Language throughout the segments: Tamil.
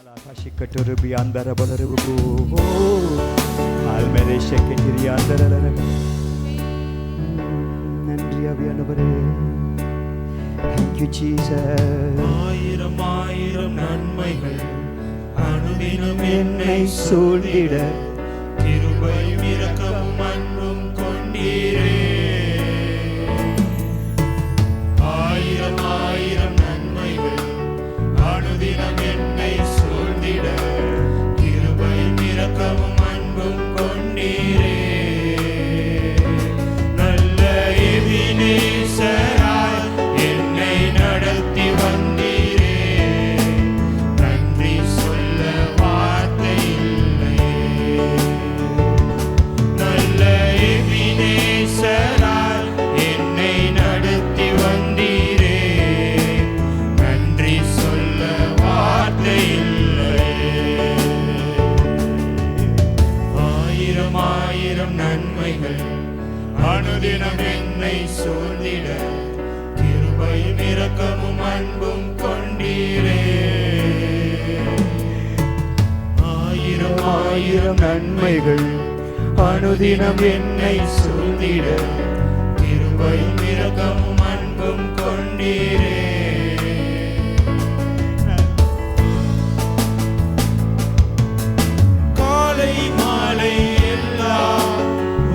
Kashikaturubi andarabarubu. Almere sheketiri andarara. நன்றி ஆவியானவரே. Thank you Jesus. ஆயிரம் ஆயிரம் நன்மைகள் அனுதினம் என்னை சூழ்ந்திட கிருபையும் இரக்கமும் அன்பும் கொண்டீரே. ஆயிரம் ஆயிரம் நன்மைகள் அனுதினம் என்னை சூழ்ந்திட கிருபையும் இரக்கமும் அன்பும் கொண்டீரே. நல்ல எபினேசராய் என்னை நடத்தி வந்தீரே. நன்றி சொல்ல வார்த்தை இல்லையே. நல்ல எபினேசராய் என்னை நடத்தி வந்தீரே. நன்றி சொல்ல வார்த்தை இல்லையே. ஆயிரம் ஆயிரம் நன்மைகள் அனுதினம் என்னை சூழ்ந்திட கிருபையும் இரக்கமும் அன்பும் கொண்டீரே. ஆயிரம் ஆயிரம் நன்மைகள் அனுதினம் என்னை சூழ்ந்திட கிருபையும் இரக்கமும் அன்பும் கொண்டீரே. காலை மாலை எல்லா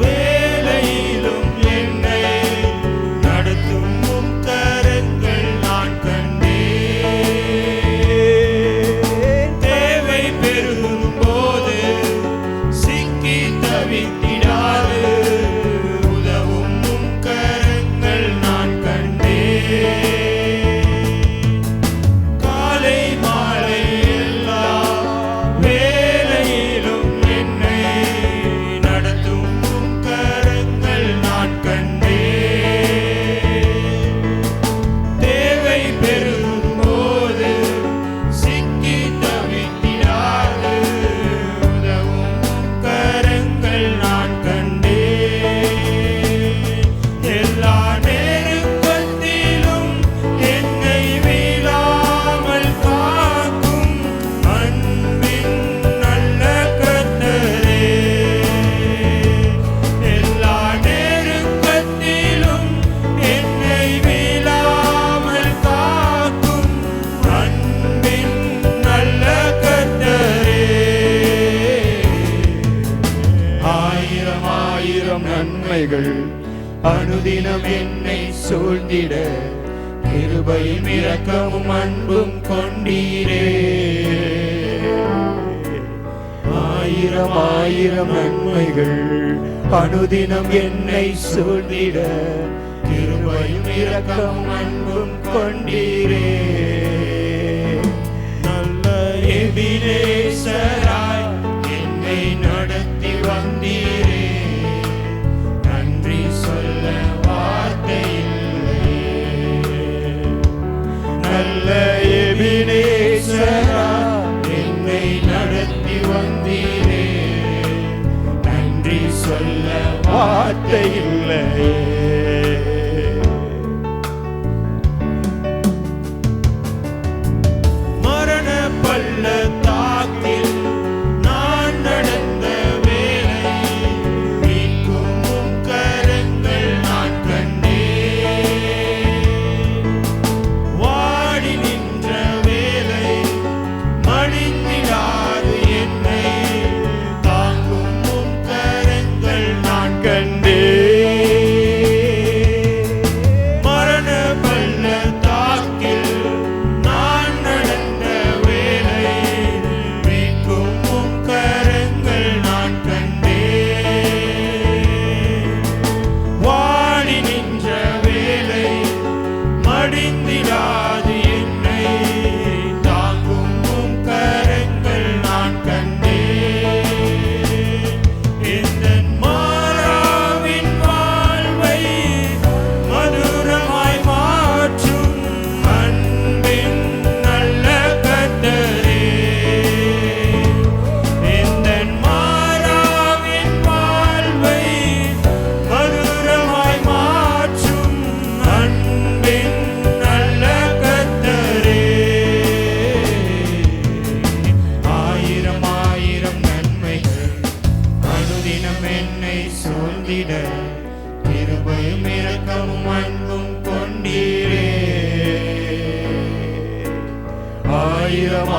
வேளையிலும் என்னை நடத்தும் உம் கரங்கள் நான் கண்டேன். தேவை பெருகும் போது சிக்கி தவித்திடாது உதவும் உம் கரங்கள் நான் கண்டேன். காலை மாலை எல்லா வேளையிலும் என்னை நடத்தும் உம் கரங்கள் நான் கண்டேன். தேவை பெருகும் போது சிக்கி தவித்திடாது உதவும் உம் கரங்கள் நான் கண்டேன். எல்லா நெருக்கத்திலும் என்னை வீழாமல் காக்கும் அன்பின் நல்ல கர்த்தரே. எல்லா நெருக்கத்திலும் என்னை வீழாமல் காக்கும் அன்பின் நல்ல கர்த்தரே. ஆயிரம் ஆயிரம் நன்மைகள் அனுதினம் என்னை சூழ்ந்திட கிருபையும் இரக்கமும் அன்பும் கொண்டீரே. ஆயிரம் ஆயிரம் நன்மைகள் அனுதினம் என்னை சூழ்ந்திட கிருபையும் இரக்கமும் அன்பும் கொண்டீரே. நல்ல எபினேசராய் என்னை நடத்தி வந்தீரே. நன்றி சொல்ல வார்த்தை இல்லையே. நல்ல எபினேசராய் என்னை நடத்தி வந்தீரே. நன்றி சொல்ல வார்த்தை இல்லையே. மரண பள்ளத்தாக்கில் நான் நடந்த வேளை மீட்கும் உம் கரங்கள் நான் கண்டேன். வாடி நின்ற வேளை மடிந்திடாது என்னை தாங்கும் உம் கரங்கள் நான் கண்டேன்.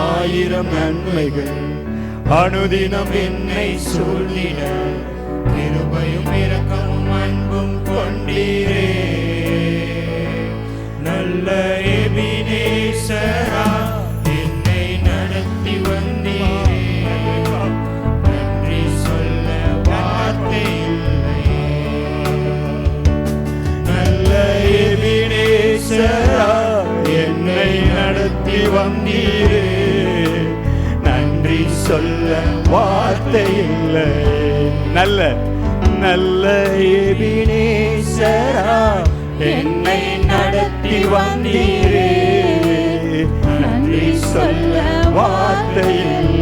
ஆயிரம் நன்மைகள் அனுதினம் என்னை சூழ்ந்திட கிருபையும் இரக்கமும் அன்பும் கொண்டீரே. நல்ல எபினேசரா என்னை நடத்தி வந்தீரே. நன்றி சொல்ல வார்த்தை இல்லையே. நல்ல எபினேசரா என்னை நடத்தி வந்தீரே. நன்றி சொல்ல வார்த்தை இல்லை. நல்ல நல்ல எபினேசரா என்னை நடத்தி வந்தீரே. நன்றி சொல்ல வார்த்தை இல்லை.